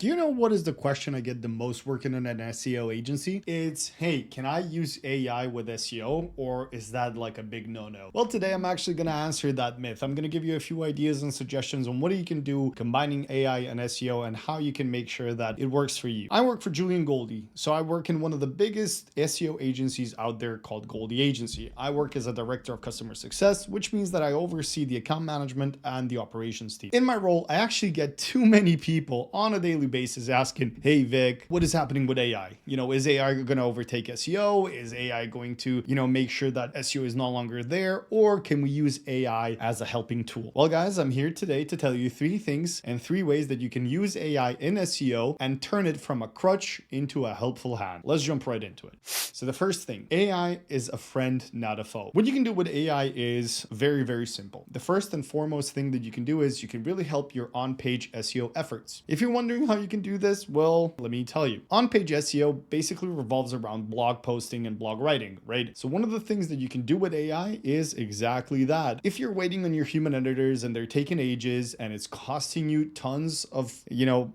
Do you know what is the question I get the most working in an SEO agency? It's, hey, can I use AI with SEO, or is that like a big no-no? Well, today I'm actually going to answer that myth. I'm going to give you a few ideas and suggestions on what you can do combining AI and SEO and how you can make sure that it works for you. I work for Julian Goldie, so I work in one of the biggest SEO agencies out there called Goldie Agency. I work as a director of customer success, which means that I oversee the account management and the operations team. In my role, I actually get too many people on a daily basis asking, hey Vic, what is happening with AI? Is AI going to overtake SEO? Is AI going to, make sure that SEO is no longer there? Or can we use AI as a helping tool? Well, guys, I'm here today to tell you 3 things and 3 ways that you can use AI in SEO and turn it from a crutch into a helpful hand. Let's jump right into it. So the first thing, AI is a friend, not a foe. What you can do with AI is very, very simple. The first and foremost thing that you can do is you can really help your on-page SEO efforts. If you're wondering how you can do this, well, let me tell you. On-page SEO basically revolves around blog posting and blog writing, right? So one of the things that you can do with AI is exactly that. If you're waiting on your human editors and they're taking ages and it's costing you tons of,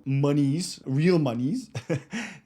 monies, real monies,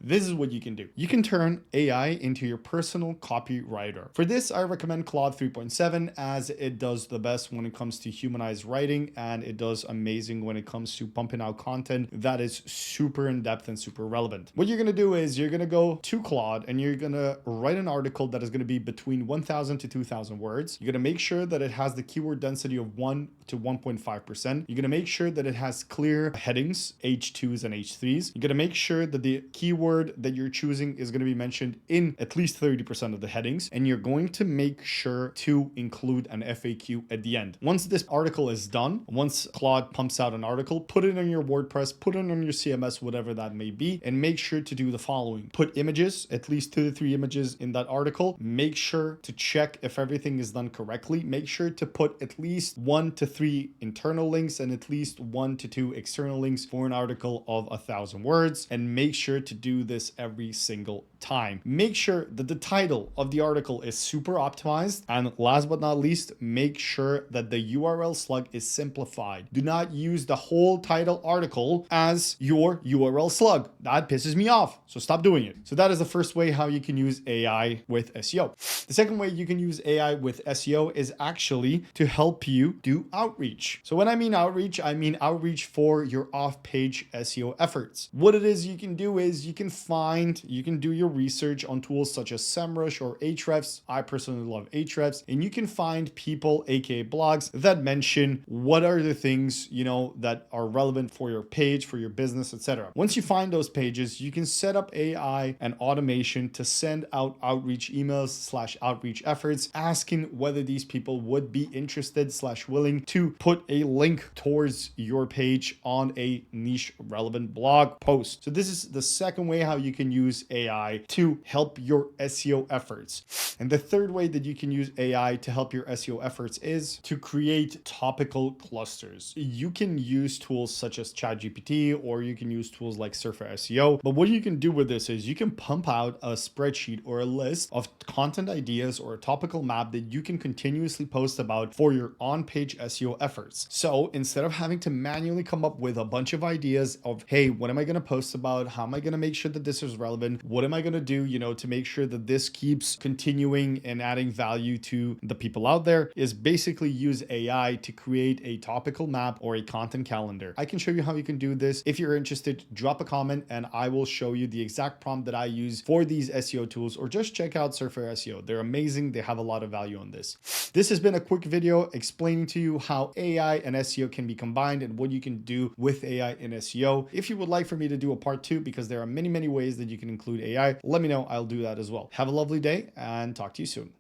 this is what you can do. You can turn AI into your personal copywriter. For this, I recommend Claude 3.7 as it does the best when it comes to humanized writing, and it does amazing when it comes to pumping out content that is super in-depth and super relevant. What you're going to do is you're going to go to Claude and you're going to write an article that is going to be between 1,000 to 2,000 words. You're going to make sure that it has the keyword density of 1 to 1.5%. You're going to make sure that it has clear headings, H2s and H3s. You're going to make sure that the keyword that you're choosing is going to be mentioned in at least 30% of the headings. And you're going to make sure to include an FAQ at the end. Once this article is done, once Claude pumps out an article, put it on your WordPress, put it on your CMS, whatever that may be, and make sure to do the following. Put images, at least 2 to 3 images in that article. Make sure to check if everything is done correctly. Make sure to put at least 1 to 3 internal links and at least 1 to 2 external links for an article of 1,000 words. And make sure to do this every single time. Make sure that the title of the article is super optimized. And last but not least, make sure that the URL slug is simplified. Do not use the whole title article as your URL slug. That pisses me off. So stop doing it. So that is the first way how you can use AI with SEO. The second way you can use AI with SEO is actually to help you do outreach. So when I mean outreach for your off-page SEO efforts. What it is you can do is you can do your research on tools such as SEMrush or Ahrefs. I personally love Ahrefs, and you can find people, aka blogs, that mention what are the things, that are relevant for your page, for your business, etc. Once you find those pages, you can set up AI and automation to send out outreach emails / outreach efforts, asking whether these people would be interested / willing to put a link towards your page on a niche relevant blog post. So this is the second way how you can use AI to help your SEO efforts. And the third way that you can use AI to help your SEO efforts is to create topical clusters. You can use tools such as ChatGPT, or you can use tools like SurferSEO. But what you can do with this is you can pump out a spreadsheet or a list of content ideas or a topical map that you can continuously post about for your on-page SEO efforts. So instead of having to manually come up with a bunch of ideas of, hey, what am I going to post about? How am I going to make sure that this is relevant? What am I going to do, to make sure that this keeps continuing and adding value to the people out there, is basically use AI to create a topical map or a content calendar. I can show you how you can do this. If you're interested, drop a comment and I will show you the exact prompt that I use for these SEO tools, or just check out SurferSEO. They're amazing. They have a lot of value on this. This has been a quick video explaining to you how AI and SEO can be combined and what you can do with AI in SEO. If you would like for me to do a part 2, because there are many, many ways that you can include AI, let me know. I'll do that as well. Have a lovely day and talk to you soon.